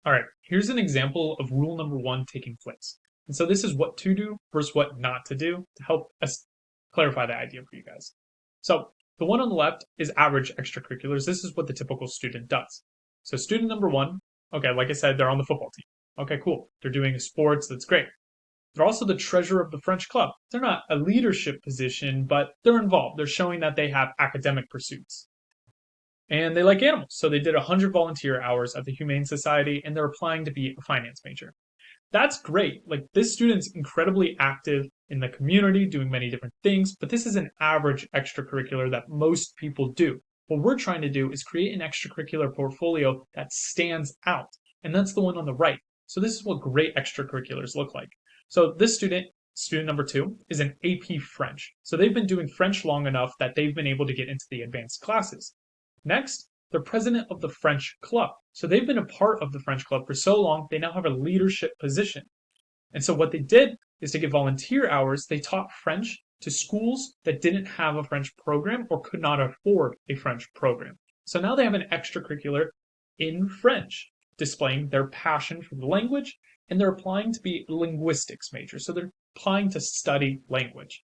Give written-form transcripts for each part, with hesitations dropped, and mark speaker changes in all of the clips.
Speaker 1: All right, here's an example of rule number one taking place. And so this is what to do versus what not to do to help us clarify the idea for you guys. So the one on the left is average extracurriculars. This is what the typical student does. So student number one, okay, like I said, they're on the football team. Okay, cool. They're doing sports. That's great. They're also the treasurer of the French club. They're not a leadership position, but they're involved. They're showing that they have academic pursuits and they like animals. So they did 100 volunteer hours at the Humane Society and they're applying to be a finance major. That's great. Like this student's incredibly active in the community, doing many different things, but this is an average extracurricular that most people do. What we're trying to do is create an extracurricular portfolio that stands out. And that's the one on the right. So this is what great extracurriculars look like. So this student number two, is an AP French. So they've been doing French long enough that they've been able to get into the advanced classes. Next, they're president of the French club. So they've been a part of the French club for so long, they now have a leadership position. And so what they did is to get volunteer hours, they taught French to schools that didn't have a French program or could not afford a French program. So now they have an extracurricular in French, displaying their passion for the language, and they're applying to be a linguistics major. So they're applying to study language.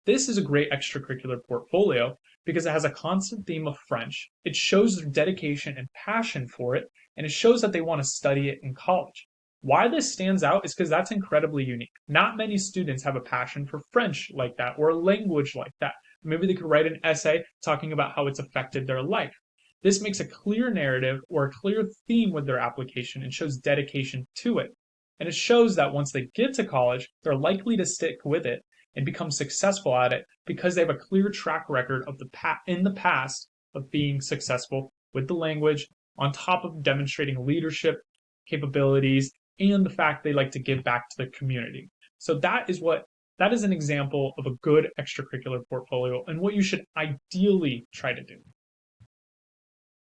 Speaker 1: This is a great extracurricular portfolio because it has a constant theme of French. It shows their dedication and passion for it, and it shows that they want to study it in college. Why this stands out is because that's incredibly unique. Not many students have a passion for French like that or a language like that. Maybe they could write an essay talking about how it's affected their life. This makes a clear narrative or a clear theme with their application and shows dedication to it. And it shows that once they get to college, they're likely to stick with it and become successful at it because they have a clear track record of in the past of being successful with the language on top of demonstrating leadership capabilities and the fact they like to give back to the community. So that is an example of a good extracurricular portfolio and what you should ideally try to do.